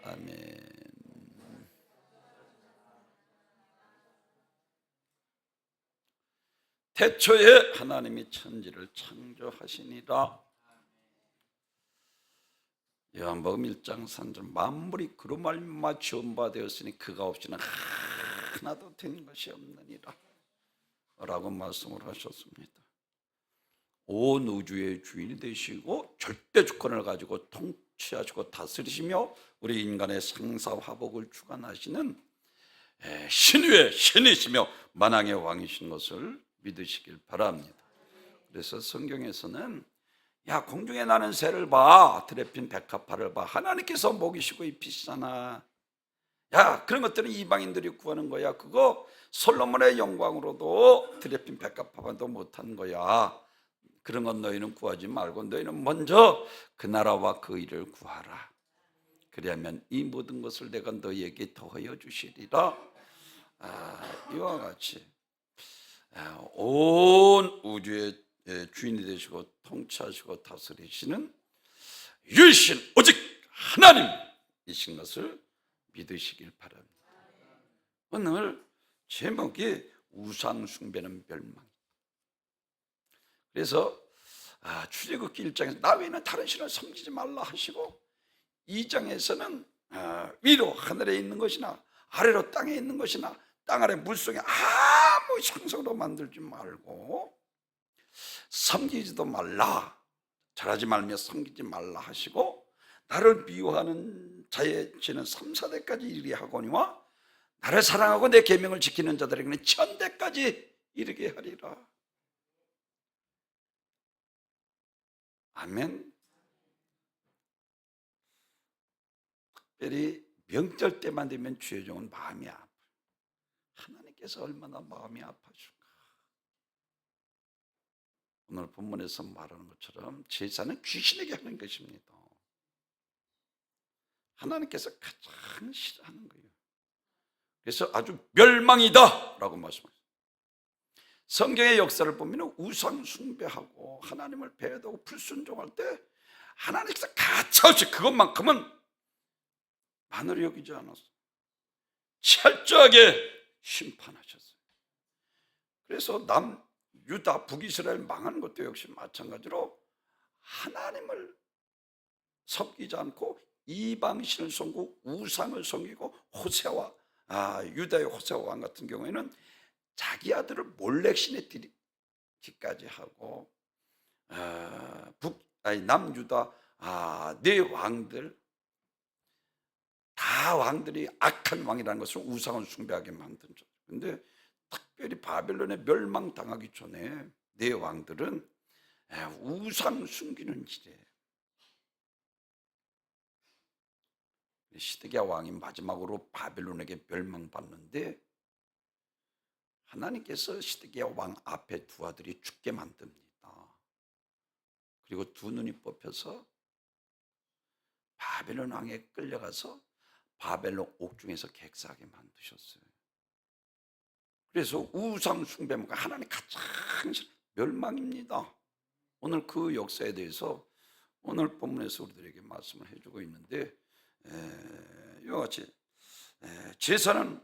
아멘. 태초에 하나님이 천지를 창조하시니라. 요한복음 1장 3절 만물이 그로 말미암아 지은 바 되었으니 그가 없이는 하나도 된 것이 없느니라 라고 말씀을 하셨습니다. 온 우주의 주인이 되시고 절대 주권을 가지고 통치하시고 다스리시며 우리 인간의 상사화복을 주관하시는 신위의 신이시며 만왕의 왕이신 것을 믿으시길 바랍니다. 그래서 성경에서는 야, 공중에 나는 새를 봐, 들에 핀 백합화를 봐, 하나님께서 먹이시고 입히시잖아. 야, 그런 것들은 이방인들이 구하는 거야. 그거 솔로몬의 영광으로도 들에 핀 백합화도 못한 거야. 그런 건 너희는 구하지 말고 너희는 먼저 그 나라와 그 일을 구하라. 그러면 이 모든 것을 내가 너희에게 더하여 주시리라. 이와 같이 온 우주의 주인이 되시고 통치하시고 다스리시는 유일신 오직 하나님이신 것을 믿으시길 바랍니다. 오늘 제목이 우상 숭배는 멸망. 그래서 출애굽기 1장에서 나 외에는 다른 신을 섬기지 말라 하시고 2장에서는 위로 하늘에 있는 것이나 아래로 땅에 있는 것이나 땅 아래 물속에 아무 상상도 만들지 말고 섬기지도 말라, 절하지 말며 섬기지 말라 하시고 나를 미워하는 자의 죄는 3, 4대까지 이르게 하거니와 나를 사랑하고 내 계명을 지키는 자들에게는 1000대까지 이르게 하리라. 아멘. 특별히 명절 때만 되면 주의 종은 마음이 아파요. 하나님께서 얼마나 마음이 아파줄까. 오늘 본문에서 말하는 것처럼 제사는 귀신에게 하는 것입니다. 하나님께서 가장 싫어하는 거예요. 그래서 아주 멸망이다 라고 말씀하셨어요. 성경의 역사를 보면 우상 숭배하고 하나님을 배회하고 불순종할 때 하나님께서 가차없이 그것만큼은 만으로 여기지 않았어요. 철저하게 심판하셨어요. 그래서 유다, 북이스라엘 망하는 것도 역시 마찬가지로 하나님을 섬기지 않고 이방신을 섬기고 우상을 섬기고 호세와 유다의 호세와 왕 같은 경우에는 자기 아들을 몰렉신에 드리기까지 하고 남유다 네 왕들 다 왕들이 악한 왕이라는 것을 우상을 숭배하게 만든 죠. 그런데 특별히 바벨론에 멸망당하기 전에 네 왕들은 우상 숨기는 일이에요. 시드기야 왕이 마지막으로 바벨론에게 멸망받는데 하나님께서 시드기야 왕 앞에 두 아들이 죽게 만듭니다. 그리고 두 눈이 뽑혀서 바벨론 왕에 끌려가서 바벨론 옥중에서 객사하게 만드셨어요. 그래서 우상 숭배가 하나님 가장 멸망입니다. 오늘 그 역사에 대해서 오늘 본문에서 우리들에게 말씀을 해주고 있는데 이와 같이 제사는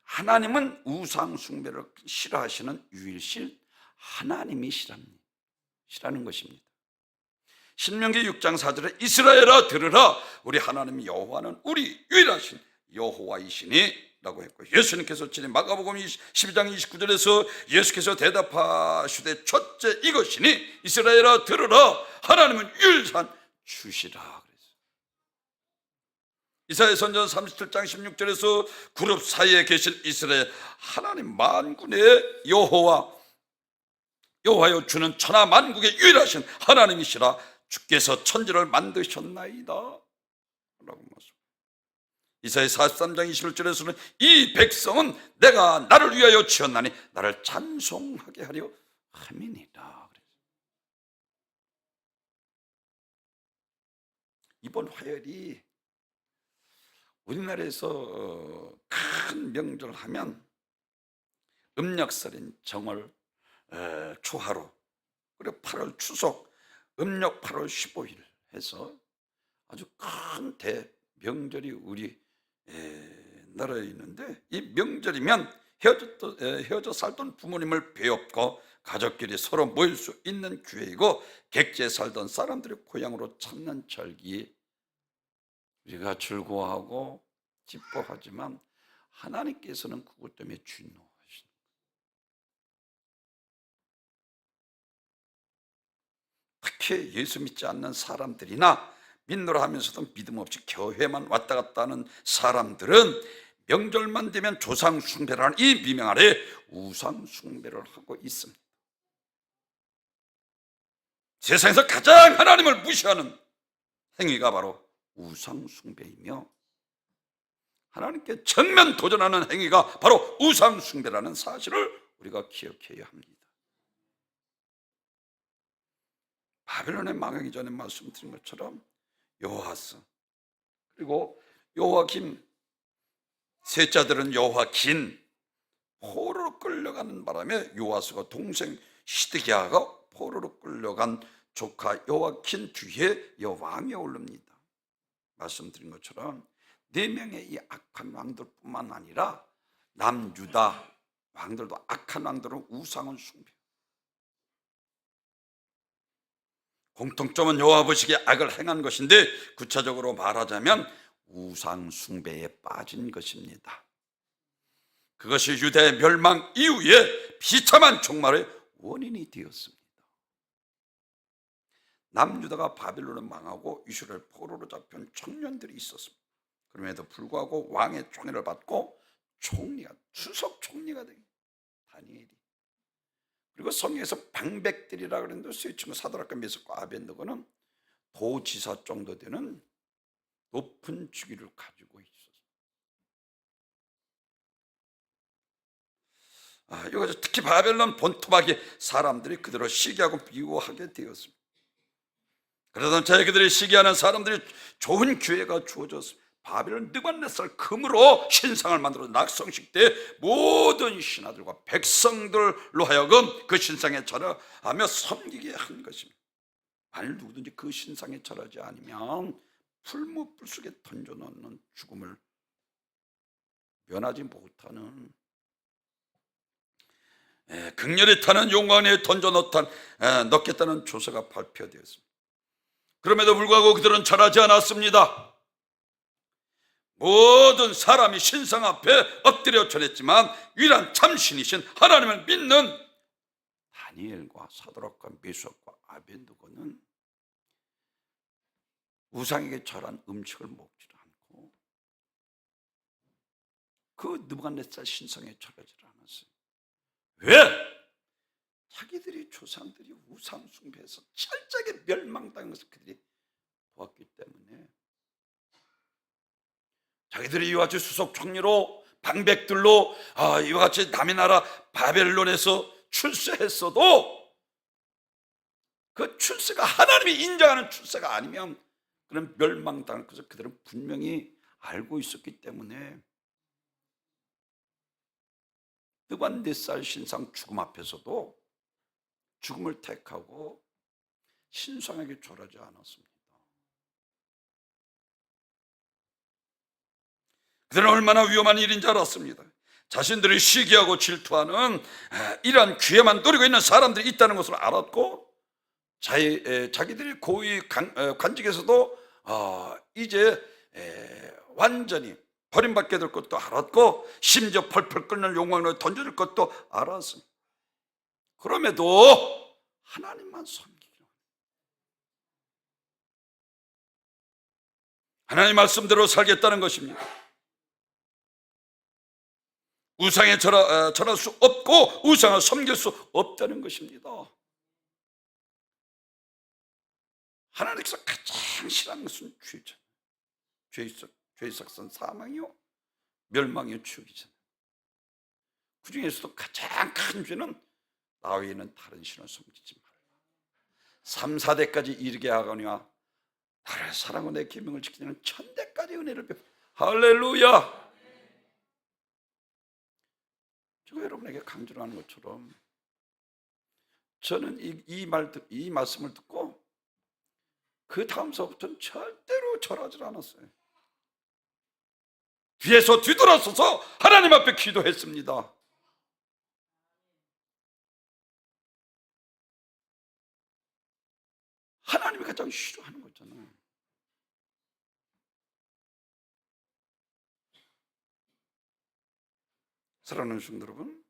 하나님은 우상 숭배를 싫어하시는 유일신 하나님이 싫어하는 것입니다. 신명기 6장 4절에 이스라엘아 들으라 우리 하나님 여호와는 우리 유일하신 여호와이시니 라고 했고 예수님께서 지난 마가복음 12장 29절에서 예수께서 대답하시되 첫째 이것이니 이스라엘아 들으라 하나님은 유일한 주시라 그랬어요. 이사야 선지자 37장 16절에서 그룹 사이에 계신 이스라엘 하나님 만군의 여호와여 주는 천하 만국의 유일하신 하나님이시라 주께서 천지를 만드셨나이다 라고 말씀합니다. 이사야 43장 21절에서는 이 백성은 내가 나를 위하여 지었나니 나를 찬송하게 하려 함이니라. 이번 화요일이 우리나라에서 큰 명절을 하면 음력설인 정월 초하루 그리고 8월 추석 음력 8월 15일 해서 아주 큰 명절이 우리 나라에 있는데, 이 명절이면 헤어져 살던 부모님을 배웁고 가족끼리 서로 모일 수 있는 기회이고, 객지에 살던 사람들의 고향으로 찾는 절기. 우리가 즐거워하고 기뻐하지만 하나님께서는 그것 때문에 진노하시는 거예요. 특히 예수 믿지 않는 사람들이나 믿노라 하면서도 믿음 없이 교회만 왔다 갔다 하는 사람들은 명절만 되면 조상 숭배라는 이 미명 아래 우상 숭배를 하고 있습니다. 세상에서 가장 하나님을 무시하는 행위가 바로 우상 숭배이며, 하나님께 정면 도전하는 행위가 바로 우상 숭배라는 사실을 우리가 기억해야 합니다. 바벨론에 망하기 전에 말씀드린 것처럼 여호아스 그리고 요아김, 셋째들은 요아긴 포로로 끌려가는 바람에 요아스가 동생 시드기야가 포로로 끌려간 조카 요아긴 뒤에 여왕이 오릅니다. 말씀드린 것처럼 4명의 이 악한 왕들뿐만 아니라 남유다 왕들도, 악한 왕들은 우상을 숭배. 공통점은 여호와보시기에 악을 행한 것인데, 구체적으로 말하자면 우상 숭배에 빠진 것입니다. 그것이 유대의 멸망 이후에 비참한 종말의 원인이 되었습니다. 남유다가 바벨론을 망하고 이스라엘 포로로 잡힌 청년들이 있었습니다. 그럼에도 불구하고 왕의 총애를 받고 수석 총리가 된 다니엘이, 그리고 성경에서 방백들이라 그랬는데 세 친구 사드락과 메삭과 아벤느고는 도지사 정도 되는 높은 직위를 가지고 있었습니다. 여기서 특히 바벨론 본토박이 사람들이 그대로 시기하고 미워하게 되었습니다. 그러던 차에 그들이 시기하는 사람들이 좋은 기회가 주어졌습니다. 바벨론 느부갓네살 금으로 신상을 만들어 낙성식 때 모든 신하들과 백성들로 하여금 그 신상에 절하며 섬기게 한 것입니다. 만일 누구든지 그 신상에 절하지 않으면 풀무불 속에 던져놓는 죽음을 면하지 못하는, 극렬히 타는 용광에 넣겠다는 조서가 발표되었습니다. 그럼에도 불구하고 그들은 절하지 않았습니다. 모든 사람이 신상 앞에 엎드려 절했지만 유일한 참신이신 하나님을 믿는 다니엘과 사드락과 메삭과 아벤느고는 우상에게 절한 음식을 먹지 않고 그 느부갓네살 신상에 절하지 않았어요. 왜? 자기들이 조상들이 우상 숭배해서 철저하게 멸망당한 것을 그들이 보았기 때문에, 자기들이 이와 같이 수석 총리로 방백들로 이와 같이 남의 나라 바벨론에서 출세했어도 그 출세가 하나님이 인정하는 출세가 아니면 그런 멸망당할 것을 그들은 분명히 알고 있었기 때문에 느부갓네살 신상 죽음 앞에서도 죽음을 택하고 신상에게 절하지 않았습니다. 그들은 얼마나 위험한 일인지 알았습니다. 자신들이 시기하고 질투하는 이러한 기회만 노리고 있는 사람들이 있다는 것을 알았고, 자기들이 고위 관직에서도 이제 완전히 버림받게 될 것도 알았고, 심지어 펄펄 끓는 용광로에 던져질 것도 알았습니다. 그럼에도 하나님만 섬기기로, 하나님 말씀대로 살겠다는 것입니다. 우상에 절할 수 없고 우상을 섬길 수 없다는 것입니다. 하나님께서 가장 싫어하는 것은 죄죠. 죄의 삭선 사망이요 멸망이요 죽이잖아요. 그 중에서도 가장 큰 죄는 나 외에는 다른 신을 섬기지 말라. 3, 4대까지 이르게 하거니와 나를 사랑하고 내 계명을 지키는 1000대까지 은혜를 베풀. 할렐루야. 제가 여러분에게 강조를 하는 것처럼 저는 이 말씀을 듣고 그 다음서부터는 절대로 절하지 않았어요. 뒤에서 뒤돌아서서 하나님 앞에 기도했습니다. 하나님이 가장 싫어하는 거잖아요. 사랑하는 성도 여러분,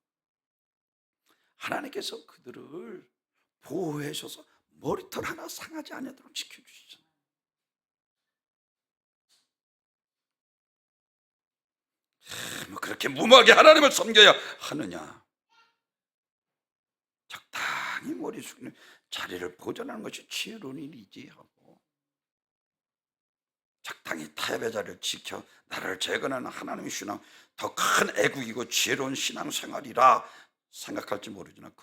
하나님께서 그들을 보호해 주셔서 머리털 하나 상하지 않도록 지켜주시잖아요. 뭐 그렇게 무모하게 하나님을 섬겨야 하느냐? 적당히 머리 숙이는 자리를 보존하는 것이 지혜로운 일이지 하고, 적당히 타협의 자리를 지켜 나라를 재건하는 하나님의 신앙, 더 큰 애국이고 지혜로운 신앙생활이라 생각할지 모르지만,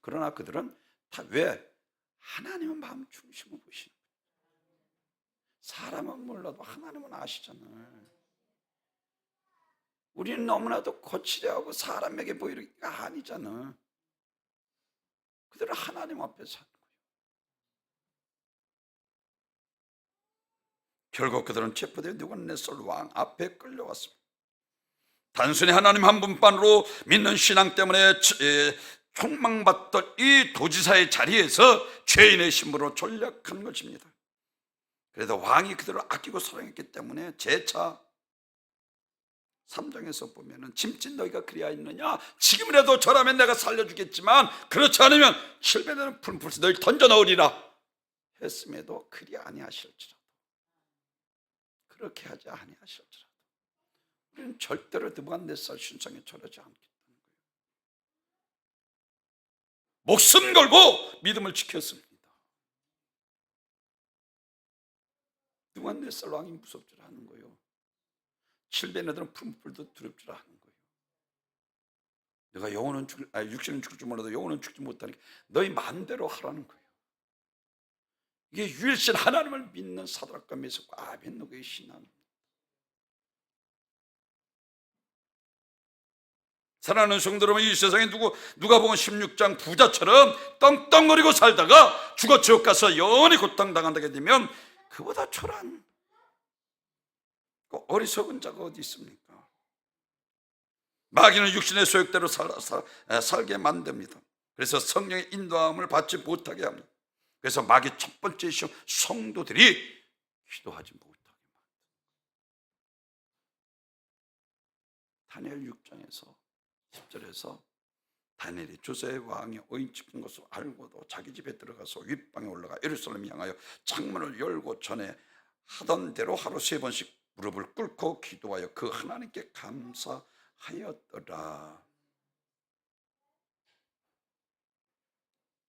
그러나 그들은 다 왜? 하나님은 마음 중심을 보시는 거예요. 사람은 몰라도 하나님은 아시잖아요. 우리는 너무나도 거칠어하고 사람에게 보이기가 아니잖아. 그들은 하나님 앞에 사는 거예요. 결국 그들은 체포되어 느부갓네살 왕 앞에 끌려왔습니다. 단순히 하나님 한 분만으로 믿는 신앙 때문에 총망받던 이 도지사의 자리에서 죄인의 신분으로 전락한 것입니다. 그래도 왕이 그들을 아끼고 사랑했기 때문에 제차 3장에서 보면은 짐짓 너희가 그리하 있느냐, 지금이라도 저라면 내가 살려주겠지만 그렇지 않으면 7배는 푸른 불에 너희를 던져 넣으리라 했음에도 그리 아니하실지라도, 그렇게 하지 아니하실지라도 우리는 절대로 느부갓네살 신상에 절하지 않겠다는 거예요. 목숨 걸고 믿음을 지켰습니다. 느부갓네살 왕이 무섭지 않은 거예요. 7배 애들은 푸른 불도 두렵지 않은 거예요. 내가 육신은 죽을 줄 몰라도 영혼은 죽지 못하니까 너희 마음대로 하라는 거예요. 이게 유일신 하나님을 믿는 사드락과 메삭과 아벳느고의 신앙입니다. 사랑하는 성도 여러분, 이 세상에 누가 보면 16장 부자처럼 떵떵거리고 살다가 죽어 지옥 가서 영원히 고통당한다게 되면 그보다 초라한 어리석은 자가 어디 있습니까? 마귀는 육신의 소욕대로 살게 만듭니다. 그래서 성령의 인도함을 받지 못하게 합니다. 그래서 마귀 첫 번째 시험, 성도들이 기도하지 못하게 만듭니다. 다니엘 6장에서 10절에서 다니엘이 조세 왕의 오인 찍힌 것을 알고도 자기 집에 들어가서 윗방에 올라가 예루살렘 향하여 창문을 열고 전에 하던 대로 하루 3번씩 무릎을 꿇고 기도하여 그 하나님께 감사하였더라.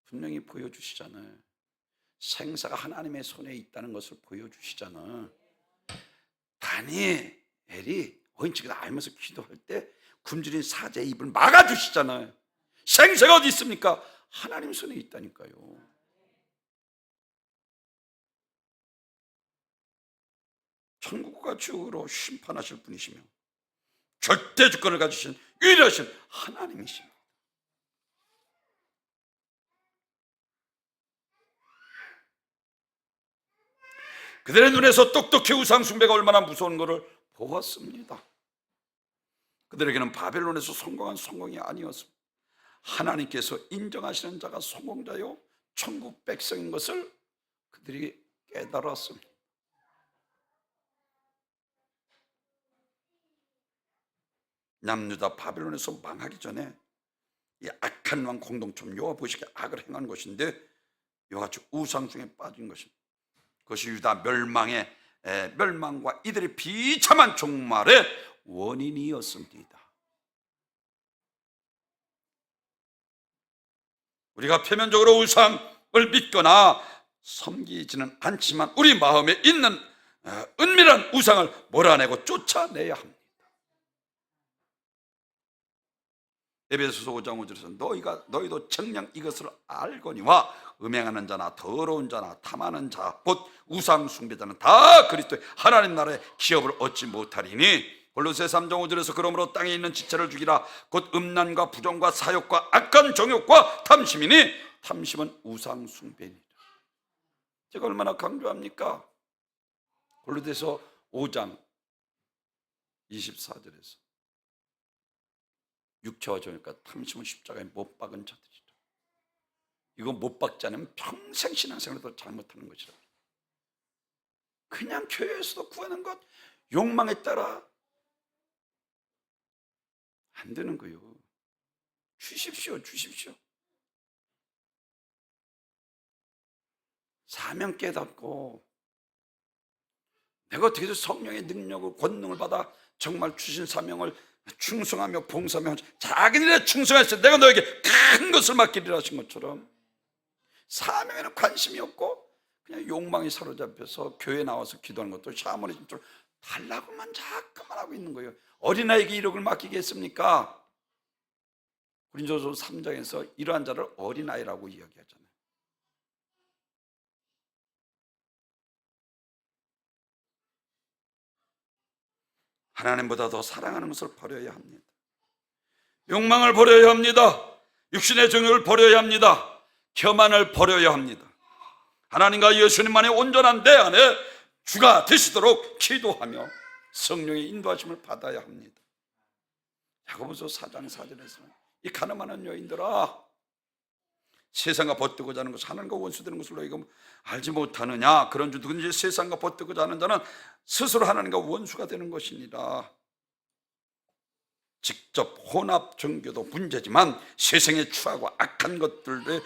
분명히 보여주시잖아요. 생사가 하나님의 손에 있다는 것을 보여주시잖아요. 다니엘이 오인치기를 알면서 기도할 때 굶주린 사자의 입을 막아주시잖아요. 생사가 어디 있습니까? 하나님 손에 있다니까요. 천국과 지옥으로 심판하실 분이시며 절대 주권을 가지신 유일하신 하나님이십니다. 그들의 눈에서 똑똑히 우상 숭배가 얼마나 무서운 것을 보았습니다. 그들에게는 바벨론에서 성공한 성공이 아니었습니다. 하나님께서 인정하시는 자가 성공자요 천국 백성인 것을 그들이 깨달았습니다. 남유다 바벨론에서 망하기 전에 이 악한 왕 공동체 여호와보시기에 악을 행한 것인데 이와 같이 우상숭에 빠진 것입니다. 그것이 유다 멸망과 이들의 비참한 종말의 원인이었습니다. 우리가 표면적으로 우상을 믿거나 섬기지는 않지만 우리 마음에 있는 은밀한 우상을 몰아내고 쫓아내야 합니다. 에베소서 5장 5절에서 너희도 정녕 이것을 알거니와 음행하는 자나 더러운 자나 탐하는 자 곧 우상 숭배자는 다 그리스도의 하나님 나라의 기업을 얻지 못하리니 골로새 3장 5절에서 그러므로 땅에 있는 지체를 죽이라 곧 음란과 부정과 사욕과 악한 정욕과 탐심이니 탐심은 우상 숭배니라. 제가 얼마나 강조합니까? 골로새서 5장 24절에서 육체와 정욕과 탐심을 십자가에 못 박은 자들이라. 이거 못 박지 않으면 평생 신앙생활도 잘못하는 것이라. 그냥 교회에서도 구하는 것 욕망에 따라 안 되는 거예요. 주십시오. 사명 깨닫고 내가 어떻게든 성령의 능력을 권능을 받아 정말 주신 사명을 충성하며 봉사하며 자기들의 충성해서 내가 너에게 큰 것을 맡기리라 하신 것처럼 사명에는 관심이 없고 그냥 욕망이 사로잡혀서 교회 나와서 기도하는 것도 샤머니 좀 달라고만 자꾸만 하고 있는 거예요. 어린아이에게 이력을 맡기겠습니까? 고린도서 3장에서 이러한 자를 어린아이라고 이야기하잖아요. 하나님보다 더 사랑하는 것을 버려야 합니다. 욕망을 버려야 합니다. 육신의 정욕을 버려야 합니다. 교만을 버려야 합니다. 하나님과 예수님만의 온전한 내 안에 주가 되시도록 기도하며 성령의 인도하심을 받아야 합니다. 야고보서 4장 4절에서는 이 가늠하는 여인들아, 세상과 벗뜨고자 하는 것을 하나님과 원수되는 것을 너희가 알지 못하느냐? 그런 주 누구든지 세상과 벗뜨고자 하는 자는 스스로 하나님과 원수가 되는 것이니라. 직접 혼합 종교도 문제지만 세상에 추하고 악한 것들에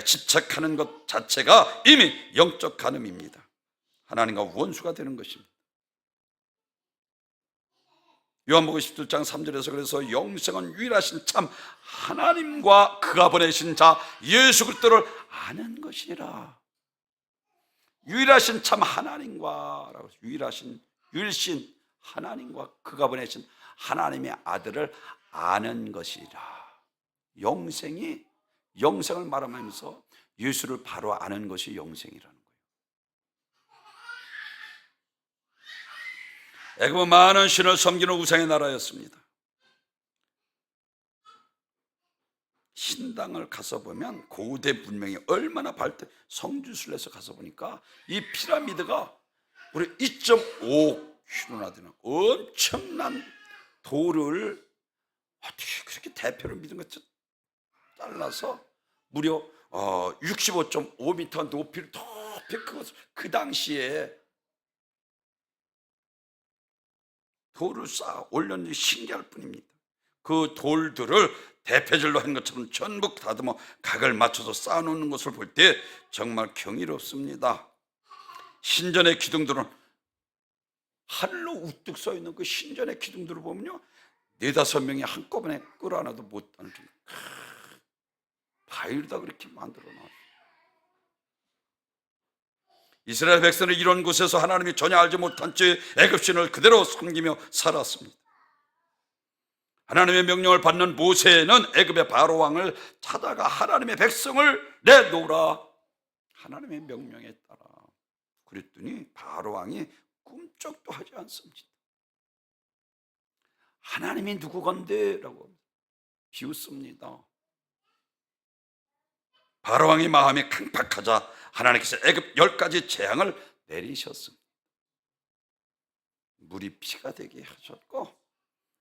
집착하는 것 자체가 이미 영적 간음입니다. 하나님과 원수가 되는 것입니다. 요한복음 17장 3절에서 그래서 영생은 유일하신 참 하나님과 그가 보내신 자 예수 그리스도를 아는 것이라. 유일하신 참 하나님과 유일신 하나님과 그가 보내신 하나님의 아들을 아는 것이라. 영생을 말하면서 예수를 바로 아는 것이 영생이라는 거예요. 애굽은 많은 신을 섬기는 우상의 나라였습니다. 신당을 가서 보면 고대 문명이 얼마나 성지순례에서 가서 보니까 이 피라미드가 우리 2.5km나 되는 엄청난 돌을 어떻게 그렇게 대표를 믿은 것처럼 잘라서 무려 65.5m 높이를 높이 그 당시에 돌을 쌓아 올렸는데 신기할 뿐입니다. 그 돌들을 대패질로 한 것처럼 전부 다듬어 각을 맞춰서 쌓아놓는 것을 볼 때 정말 경이롭습니다. 신전의 기둥들은 하늘로 우뚝 서 있는 그 신전의 기둥들을 보면요, 4-5명이 한꺼번에 끌어안아도 못하는 바위로다 그렇게 만들어 놨어요. 이스라엘 백성은 이런 곳에서 하나님이 전혀 알지 못한 채 애굽신을 그대로 섬기며 살았습니다. 하나님의 명령을 받는 모세는 애굽의 바로 왕을 찾아가 하나님의 백성을 내놓으라, 하나님의 명령에 따라 그랬더니 바로 왕이 꿈쩍도 하지 않습니다. 하나님이 누구건데? 라고 비웃습니다. 바로 왕의 마음이 강팍하자 하나님께서 애굽 10가지 재앙을 내리셨습니다. 물이 피가 되게 하셨고,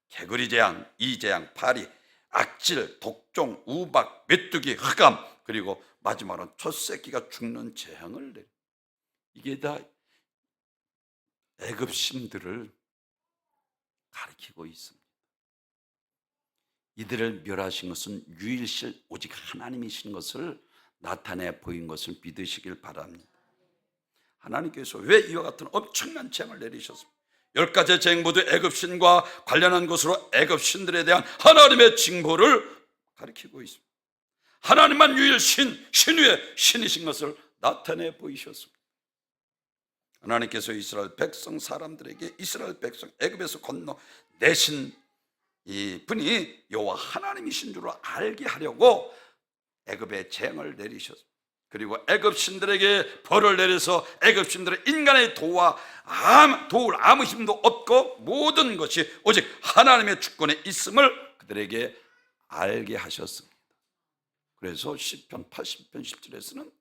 개구리 재앙, 이재앙, 파리, 악질, 독종, 우박, 메뚜기, 흑암, 그리고 마지막으로 첫 새끼가 죽는 재앙을 내려. 이게 다 애굽 신들을 가리키고 있습니다. 이들을 멸하신 것은 유일실 오직 하나님이신 것을 나타내 보인 것을 믿으시길 바랍니다. 하나님께서 왜 이와 같은 엄청난 재앙을 내리셨습니까? 10가지 재앙 모두 애굽신과 관련한 것으로 애굽신들에 대한 하나님의 징벌을 가리키고 있습니다. 하나님만 유일신, 신위의 신이신 것을 나타내 보이셨습니다. 하나님께서 이스라엘 백성 사람들에게 이스라엘 백성 애굽에서 건너내신 이 분이 여호와 하나님이신 줄을 알게 하려고 애굽에 재앙을 내리셨습니다. 그리고 애굽 신들에게 벌을 내려서 애굽 신들의 인간의 도울 아무 힘도 없고 모든 것이 오직 하나님의 주권에 있음을 그들에게 알게 하셨습니다. 그래서 시편 80편 10절에서는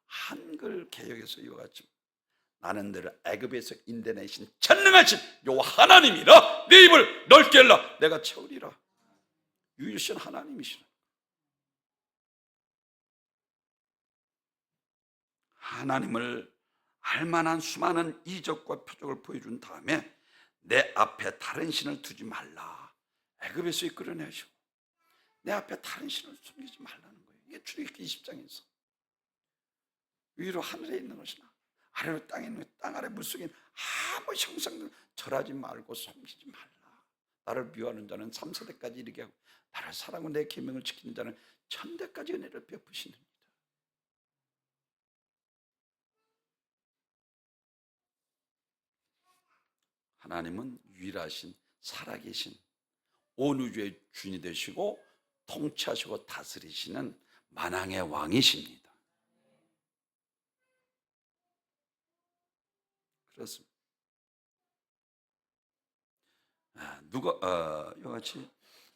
한글 개역에서 이와 같이 나는 너를 애굽에서 인도내신 전능하신 여호와 하나님이라. 네 입을 넓게 열라. 내가 채우리라. 유일신 하나님이시라. 하나님을 알만한 수많은 이적과 표적을 보여준 다음에 내 앞에 다른 신을 두지 말라. 애굽에서 이끌어내시고 내 앞에 다른 신을 숨기지 말라는 거예요. 이게 출애굽기 20장에서 위로 하늘에 있는 것이나 아래로 땅에 있는 것, 땅 아래 물속에 있는 아무 형상들 절하지 말고 섬기지 말라. 나를 미워하는 자는 3세대까지 이르게 하고 나를 사랑하고 내 계명을 지키는 자는 천대까지 은혜를 베푸시느니라. 하나님은 유일하신 살아계신 온 우주의 주인이 되시고 통치하시고 다스리시는 만왕의 왕이십니다. 그렇습니다. 이같이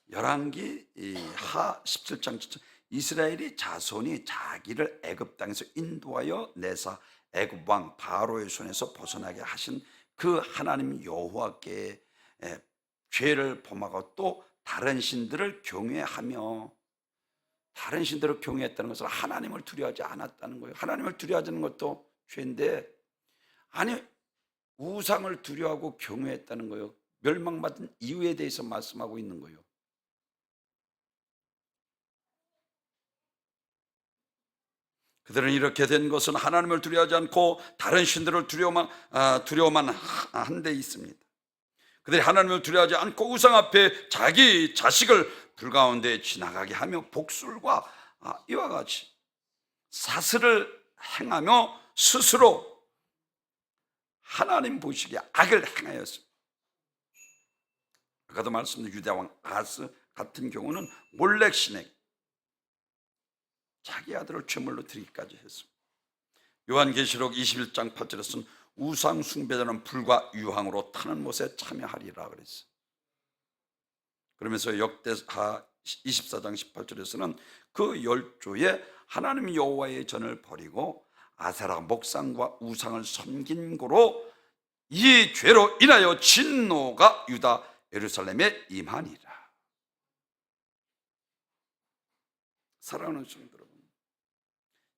열왕기 하 17장 7절 이스라엘이 자손이 자기를 애굽 땅에서 인도하여 내사 애굽 왕 바로의 손에서 벗어나게 하신 그 하나님 여호와께 죄를 범하고 또 다른 신들을 경외하며, 다른 신들을 경외했다는 것은 하나님을 두려워하지 않았다는 거예요. 하나님을 두려워하지 않는 것도 죄인데, 아니 우상을 두려워하고 경외했다는 거예요. 멸망받은 이유에 대해서 말씀하고 있는 거예요. 그들은 이렇게 된 것은 하나님을 두려워하지 않고 다른 신들을 두려워만 한 데 있습니다. 그들이 하나님을 두려워하지 않고 우상 앞에 자기 자식을 불 가운데 지나가게 하며 복술과 이와 같이 사슬을 행하며 스스로 하나님 보시기에 악을 행하였습니다. 아까도 말씀드린 유다왕 아하스 같은 경우는 몰렉신에게 자기 아들을 제물로 드리기까지 했습니다. 요한계시록 21장 8절에서는 우상 숭배자는 불과 유황으로 타는 못에 참여하리라 그랬어요. 그러면서 역대하 24장 18절에서는 그 열조에 하나님 여호와의 전을 버리고 아세라 목상과 우상을 섬긴 고로 이 죄로 인하여 진노가 유다 예루살렘에 임하니라. 사랑하는 성도 여러분,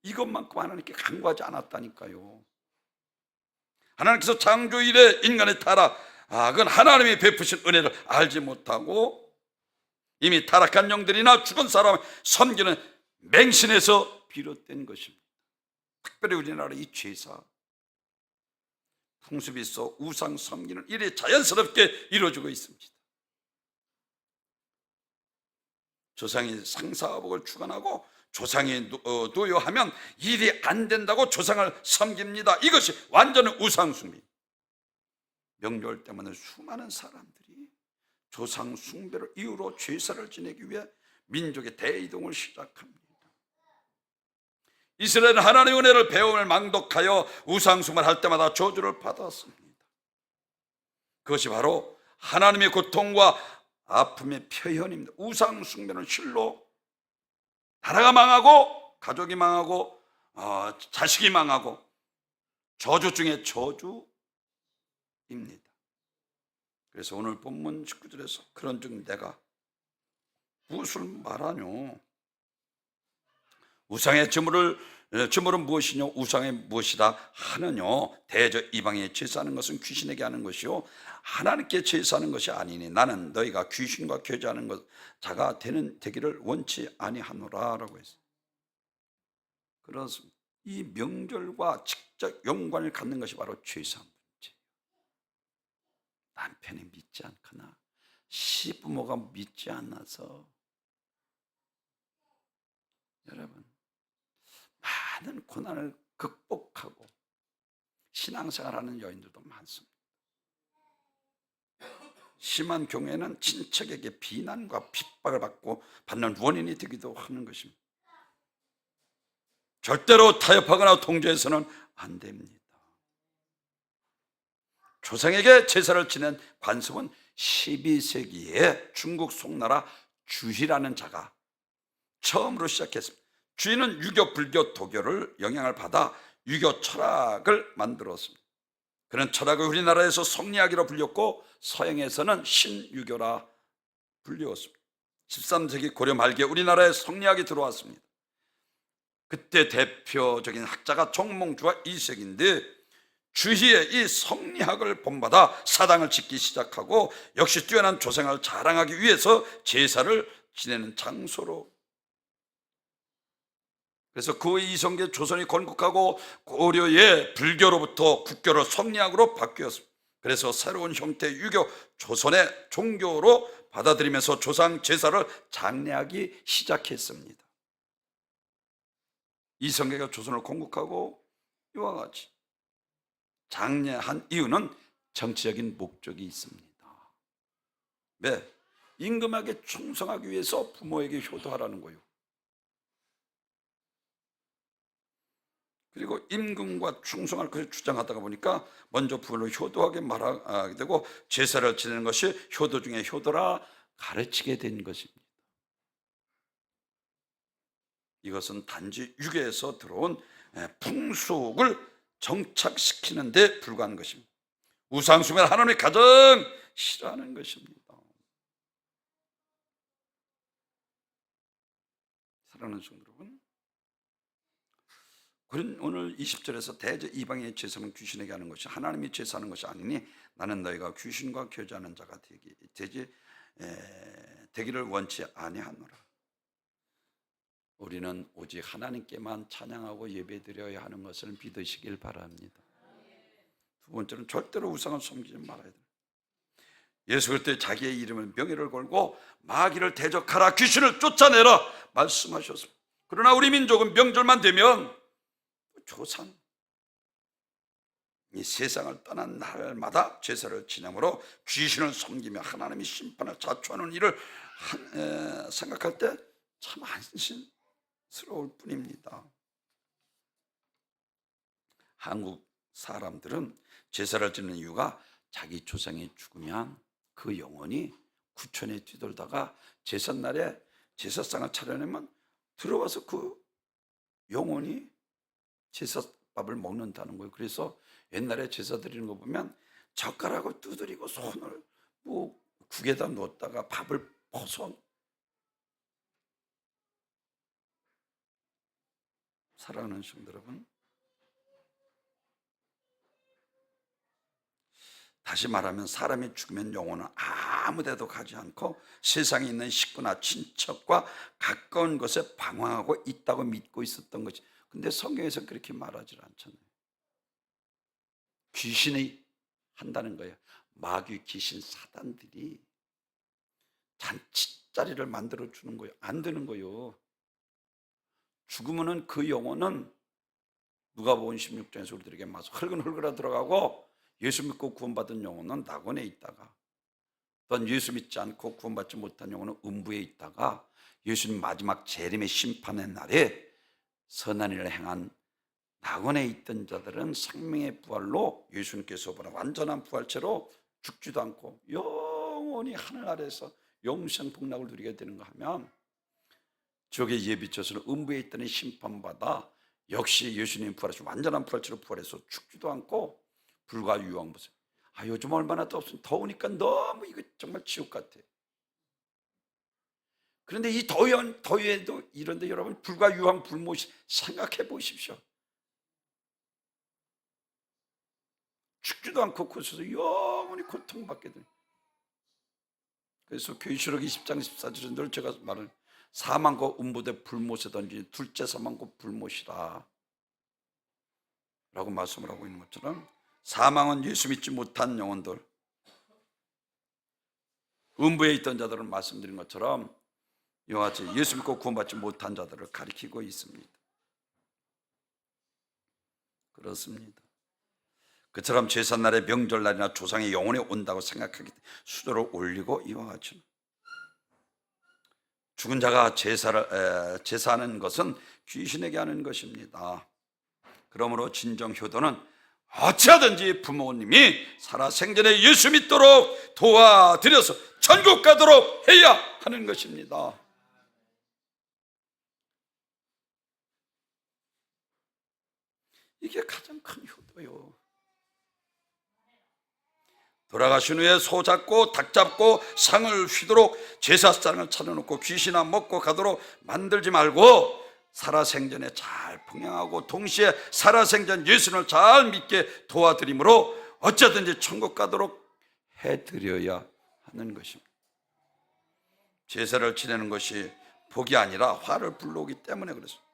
이것만큼 하나님께 간구하지 않았다니까요. 하나님께서 창조 이래 인간의 타락은 하나님이 베푸신 은혜를 알지 못하고 이미 타락한 영들이나 죽은 사람을 섬기는 맹신에서 비롯된 것입니다. 특별히 우리나라 이 죄사 풍습에서 우상 섬기는 일이 자연스럽게 이루어지고 있습니다. 조상이 상사복을 주관하고 조상이 노여하면 일이 안 된다고 조상을 섬깁니다. 이것이 완전히 우상 숭배. 명절 때마다 수많은 사람들이 조상 숭배를 이유로 제사를 지내기 위해 민족의 대이동을 시작합니다. 이스라엘은 하나님의 은혜를 배움을 망독하여 우상 숭배를 할 때마다 저주를 받았습니다. 그것이 바로 하나님의 고통과 아픔의 표현입니다. 우상 숭배는 실로 나라가 망하고 가족이 망하고 자식이 망하고 저주 중에 저주입니다. 그래서 오늘 본문 19절에서 그런 중 내가 무엇을 말하뇨? 우상의 제물은 무엇이뇨? 우상의 무엇이다 하느뇨? 대저 이방에 제사하는 것은 귀신에게 하는 것이요 하나님께 제사하는 것이 아니니 나는 너희가 귀신과 교제하는 자가 되기를 원치 아니하노라 라고 했어요. 그렇습니다. 이 명절과 직접 연관을 갖는 것이 바로 제사 문제예요. 남편이 믿지 않거나 시부모가 믿지 않아서 여러분 많은 고난을 극복하고 신앙생활하는 여인들도 많습니다. 심한 경우에는 친척에게 비난과 핍박을 받는 원인이 되기도 하는 것입니다. 절대로 타협하거나 동조해서는 안 됩니다. 조상에게 제사를 지낸 관습은 12세기에 중국 송나라 주희라는 자가 처음으로 시작했습니다. 주희는 유교, 불교, 도교를 영향을 받아 유교 철학을 만들었습니다. 그런 철학을 우리나라에서 성리학이라 불렸고 서양에서는 신유교라 불리웠습니다. 13세기 고려 말기에 우리나라에 성리학이 들어왔습니다. 그때 대표적인 학자가 정몽주와 이색인데 주희의 이 성리학을 본받아 사당을 짓기 시작하고 역시 뛰어난 조생활을 자랑하기 위해서 제사를 지내는 장소로, 그래서 그 이성계 조선이 건국하고 고려의 불교로부터 국교로 성리학으로 바뀌었습니다. 그래서 새로운 형태의 유교 조선의 종교로 받아들이면서 조상 제사를 장려하기 시작했습니다. 이성계가 조선을 건국하고 이와 같이 장려한 이유는 정치적인 목적이 있습니다. 왜? 임금에게 충성하기 위해서 부모에게 효도하라는 거예요. 그리고 임금과 충성할 것을 주장하다가 보니까 먼저 부모를 효도하게 말하게 되고 제사를 지내는 것이 효도 중에 효도라 가르치게 된 것입니다. 이것은 단지 유교에서 들어온 풍속을 정착시키는 데 불과한 것입니다. 우상숭배는 하나님이 가장 싫어하는 것입니다. 사랑하는 성도 여러분, 오늘 20절에서 대저 이방인의 제사는 귀신에게 하는 것이 하나님이 제사하는 것이 아니니 나는 너희가 귀신과 교제하는 자가 되기를 원치 아니하노라. 우리는 오직 하나님께만 찬양하고 예배드려야 하는 것을 믿으시길 바랍니다. 두 번째는 절대로 우상을 섬기지 말아야 돼요. 예수 그리스도의 자기의 이름을 명예를 걸고 마귀를 대적하라, 귀신을 쫓아내라 말씀하셨습니다. 그러나 우리 민족은 명절만 되면 조상, 이 세상을 떠난 날마다 제사를 지내므로 귀신을 섬기며 하나님의 심판을 자초하는 일을 생각할 때 참 안심스러울 뿐입니다. 한국 사람들은 제사를 지내는 이유가 자기 조상이 죽으면 그 영혼이 구천에 뒤돌다가 제삿날에 제사상을 차려내면 들어와서 그 영혼이 제사밥을 먹는다는 거예요. 그래서 옛날에 제사 드리는 거 보면 젓가락을 두드리고 손을 국에다 놓았다가 밥을 퍼서, 사랑하는 성도 여러분, 다시 말하면 사람이 죽으면 영혼은 아무 데도 가지 않고 세상에 있는 식구나 친척과 가까운 곳에 방황하고 있다고 믿고 있었던 것이, 근데 성경에서 그렇게 말하지 않잖아요. 귀신이 한다는 거예요. 마귀 귀신 사단들이 잔치자리를 만들어 주는 거예요. 안 되는 거예요. 죽으면은 그 영혼은 누가복음 16장에서 우리들에게 맞서 흙은 들어가고, 예수 믿고 구원받은 영혼은 낙원에 있다가, 또한 예수 믿지 않고 구원받지 못한 영혼은 음부에 있다가 예수님 마지막 재림의 심판의 날에 선한 일을 행한 낙원에 있던 자들은 생명의 부활로 예수님께서 보는 완전한 부활체로 죽지도 않고 영원히 하늘 아래에서 영생 복락을 누리게 되는가 하면, 지옥의 예비처소는 음부에 있던 심판받아 역시 예수님 부활해서 완전한 부활체로 부활해서 죽지도 않고 불과 유황 보세요. 요즘 얼마나 더우니까 너무 이거 정말 지옥 같아. 그런데 이 더위에도 이런데 여러분 불과 유황 불못이 생각해 보십시오. 죽지도 않고 그곳에서 영원히 고통받게 돼요. 그래서 계시록 20장 14절에 늘 제가 말을, 사망과 음부대 불못에 던진 둘째 사망과 불못이라 라고 말씀을 하고 있는 것처럼, 사망은 예수 믿지 못한 영혼들, 음부에 있던 자들을 말씀드린 것처럼 이와 같이 예수 믿고 구원받지 못한 자들을 가리키고 있습니다. 그렇습니다. 그처럼 제삿날에 명절날이나 조상의 영혼이 온다고 생각하기 때문에 수도를 올리고 이와 같이 죽은 자가 제사하는 것은 귀신에게 하는 것입니다. 그러므로 진정 효도는 어찌하든지 부모님이 살아생전에 예수 믿도록 도와드려서 천국 가도록 해야 하는 것입니다. 이게 가장 큰 효도요. 돌아가신 후에 소 잡고 닭 잡고 상을 휘도록 제사상을 차려놓고 귀신아 먹고 가도록 만들지 말고 살아생전에 잘 봉양하고 동시에 살아생전 예수님을 잘 믿게 도와드림으로 어쩌든지 천국 가도록 해드려야 하는 것입니다. 제사를 지내는 것이 복이 아니라 화를 불러오기 때문에 그렇습니다.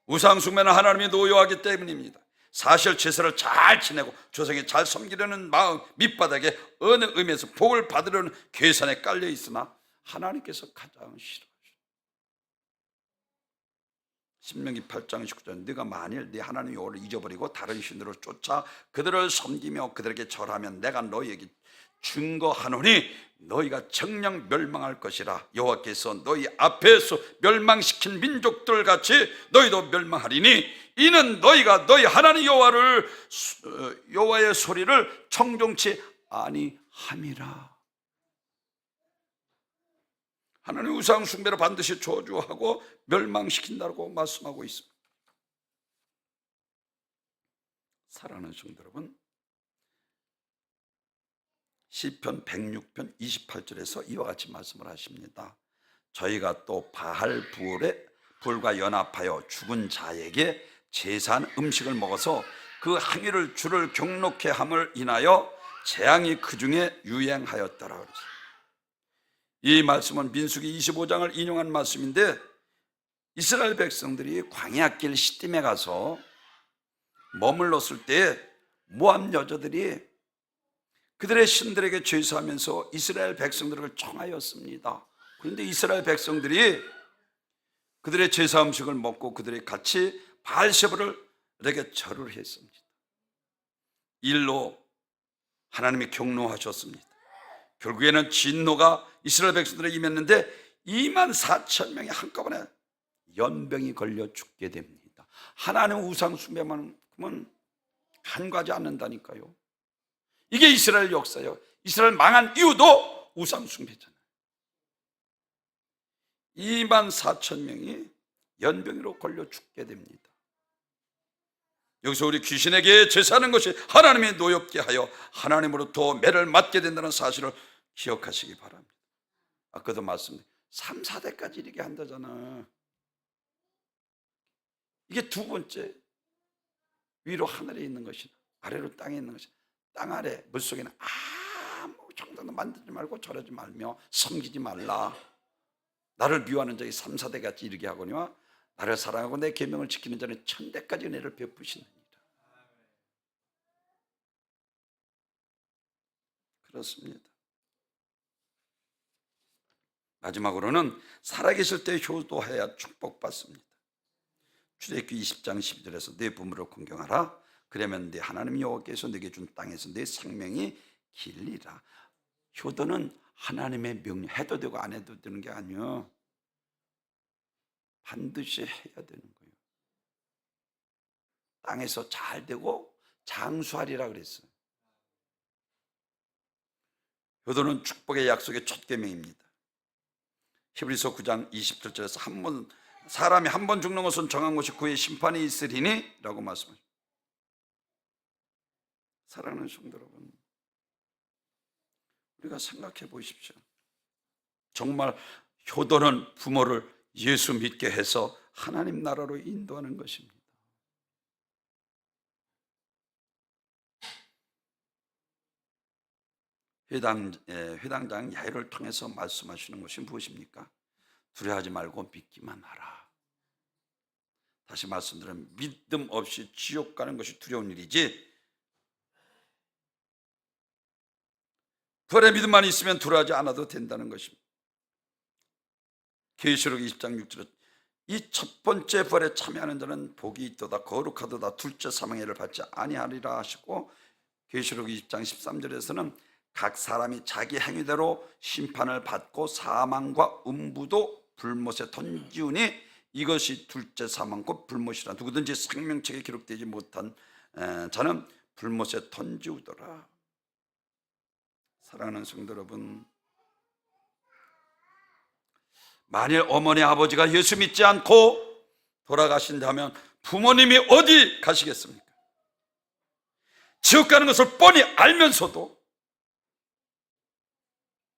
우상숭배는 하나님이 노여하기 때문입니다. 사실 제사를 잘 지내고 조상이 잘 섬기려는 마음 밑바닥에 어느 의미에서 복을 받으려는 계산에 깔려 있으나 하나님께서 가장 싫어하십니다. 신명기 8장 19절 네가 만일 네 하나님 여호와를 잊어버리고 다른 신으로 쫓아 그들을 섬기며 그들에게 절하면 내가 너희에게 증거하노니 너희가 정녕 멸망할 것이라. 여호와께서 너희 앞에서 멸망시킨 민족들 같이 너희도 멸망하리니 이는 너희가 너희 하나님 여호와의 소리를 청종치 아니함이라. 하나님 우상 숭배를 반드시 저주하고 멸망시킨다고 말씀하고 있습니다. 사랑하는 성도 여러분, 시편 106편 28절에서 이와 같이 말씀을 하십니다. 저희가 또 바알 불과 연합하여 죽은 자에게 제사한 음식을 먹어서 그 행위를 주를 경록해 함을 인하여 재앙이 그 중에 유행하였더라 그랬어요. 이 말씀은 민수기 25장을 인용한 말씀인데 이스라엘 백성들이 광야길 시딤에 가서 머물렀을 때 모압 여자들이 그들의 신들에게 제사하면서 이스라엘 백성들을 청하였습니다. 그런데 이스라엘 백성들이 그들의 제사 음식을 먹고 그들이 같이 바알세불에게 절을 했습니다. 일로 하나님이 경노하셨습니다. 결국에는 진노가 이스라엘 백성들에게 임했는데 24,000명이 한꺼번에 연병이 걸려 죽게 됩니다. 하나님 우상 숭배만큼은 간과하지 않는다니까요. 이게 이스라엘 역사예요. 이스라엘 망한 이유도 우상 숭배잖아요. 24,000명이 연병으로 걸려 죽게 됩니다. 여기서 우리 귀신에게 제사하는 것이 하나님의 노엽게 하여 하나님으로부터 매를 맞게 된다는 사실을 기억하시기 바랍니다. 아까도 말씀드린 3, 4대까지 이렇게 한다잖아. 이게 두 번째, 위로 하늘에 있는 것이나 아래로 땅에 있는 것이나 땅 아래 물속에는 아무 정당도 만들지 말고 절하지 말며 섬기지 말라. 나를 미워하는 자가 3, 4대같이 이르게 하거니와 나를 사랑하고 내 계명을 지키는 자는 1000대까지 은혜를 베푸시느니라. 그렇습니다. 마지막으로는 살아계실 때 효도해야 축복받습니다. 출애굽기 20장 12절에서 내 부모를 공경하라. 그러면 네 하나님 여호와께서 내게 준 땅에서 내 생명이 길리라. 효도는 하나님의 명령, 해도 되고 안 해도 되는 게 아니에요. 반드시 해야 되는 거예요. 땅에서 잘 되고 장수하리라 그랬어요. 효도는 축복의 약속의 첫 계명입니다. 히브리서 9장 27절에서 사람이 한 번 죽는 것은 정한 것이 그의 심판이 있으리니 라고 말씀하십니다. 사랑하는 성도 여러분, 우리가 생각해 보십시오. 정말 효도는 부모를 예수 믿게 해서 하나님 나라로 인도하는 것입니다. 회당장 야이를 통해서 말씀하시는 것이 무엇입니까? 두려워하지 말고 믿기만 하라. 다시 말씀드리면 믿음 없이 지옥 가는 것이 두려운 일이지 부활의 믿음만 있으면 두려워하지 않아도 된다는 것입니다. 계시록 20장 6절에 이 첫 번째 부활에 참여하는 자는 복이 있도다 거룩하도다 둘째 사망해를 받지 아니하리라 하시고 계시록 20장 13절에서는 각 사람이 자기 행위대로 심판을 받고 사망과 음부도 불못에 던지우니 이것이 둘째 사망과 불못이라. 누구든지 생명책에 기록되지 못한 자는 불못에 던지우더라. 사랑하는 성도 여러분, 만일 어머니 아버지가 예수 믿지 않고 돌아가신다면 부모님이 어디 가시겠습니까? 지옥 가는 것을 뻔히 알면서도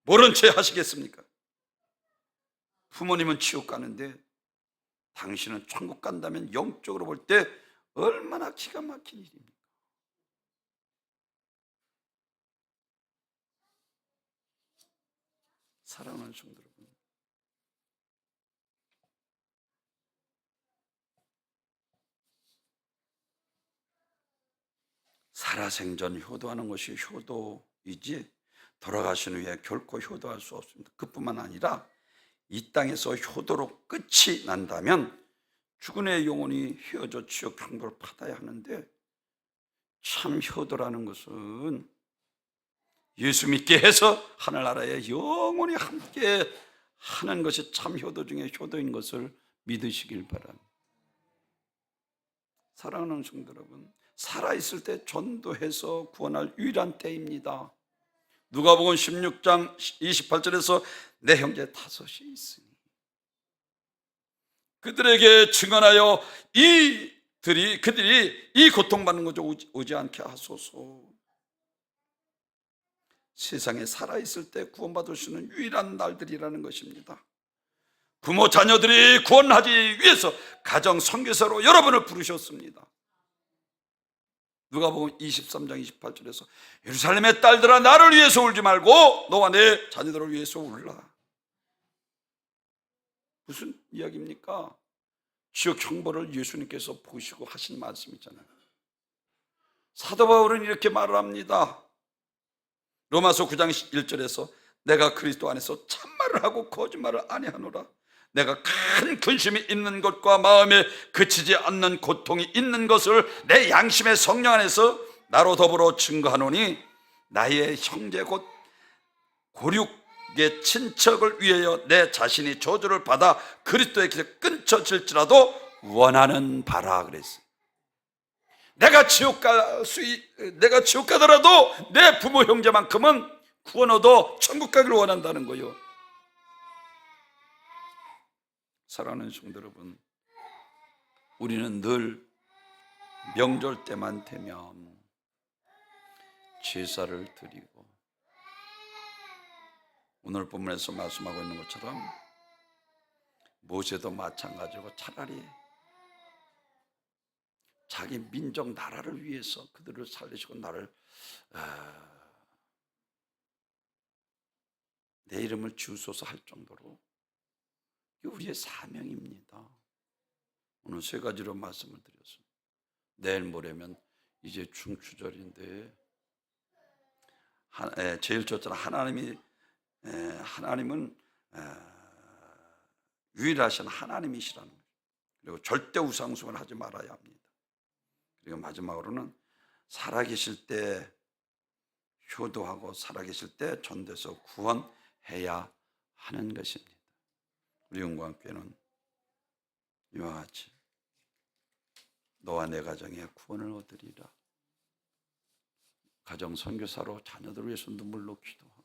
모른 채 하시겠습니까? 부모님은 지옥 가는데 당신은 천국 간다면 영적으로 볼 때 얼마나 기가 막힌 일입니까? 사랑하는 성도 여러분, 살아생전 효도하는 것이 효도이지 돌아가신 후에 결코 효도할 수 없습니다. 그뿐만 아니라 이 땅에서 효도로 끝이 난다면 죽은 의 영혼이 헤어져 지옥 형벌을 받아야 하는데, 참 효도라는 것은 예수 믿게 해서 하늘나라에 영원히 함께 하는 것이 참 효도 중에 효도인 것을 믿으시길 바랍니다. 사랑하는 성도 여러분, 살아있을 때 전도해서 구원할 유일한 때입니다. 누가복음 16장 28절에서 내 형제 다섯이 있으니 그들에게 증언하여 그들이 이 고통받는 것을 오지 않게 하소서. 세상에 살아있을 때 구원받을 수 있는 유일한 날들이라는 것입니다. 부모 자녀들이 구원하기 위해서 가정 선교사로 여러분을 부르셨습니다. 누가복음 23장 28절에서 예루살렘의 딸들아 나를 위해서 울지 말고 너와 내 자녀들을 위해서 울라. 무슨 이야기입니까? 지옥 형벌을 예수님께서 보시고 하신 말씀이잖아요. 사도 바울은 이렇게 말을 합니다. 로마서 9장 1절에서 내가 그리스도 안에서 참말을 하고 거짓말을 아니하노라. 내가 큰 근심이 있는 것과 마음에 그치지 않는 고통이 있는 것을 내 양심의 성령 안에서 나로 더불어 증거하노니 나의 형제 곧 고륙의 친척을 위하여 내 자신이 저주를 받아 그리스도에게서 끊쳐질지라도 원하는 바라 그랬어요. 내가 지옥 가더라도 내 부모 형제만큼은 구원 얻어 천국 가기를 원한다는 거예요. 사랑하는 성도 여러분, 우리는 늘 명절 때만 되면 제사를 드리고, 오늘 본문에서 말씀하고 있는 것처럼 모세도 마찬가지고 차라리 자기 민족 나라를 위해서 그들을 살리시고 나를 내 이름을 지으소서 할 정도로 우리의 사명입니다. 오늘 세 가지로 말씀을 드렸습니다. 내일 모레면 이제 중추절인데 제일 첫째는 하나님은 유일하신 하나님이시라는 거예요. 그리고 절대 우상숭을 하지 말아야 합니다. 그리고 마지막으로는 살아계실 때 효도하고 살아계실 때 전도해서 구원해야 하는 것입니다. 우리 영광교회는 이와 같이 너와 내 가정에 구원을 얻으리라. 가정 선교사로 자녀들을 위해서 눈물로 기도하고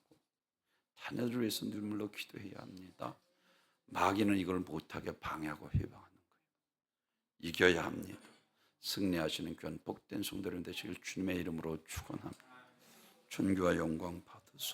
자녀들을 위해서 눈물로 기도해야 합니다. 마귀는 이걸 못하게 방해하고 회방하는 거예요. 이겨야 합니다. 승리하시는 귀한 복된 성도들 되시길 주님의 이름으로 축원합니다. 존귀와 영광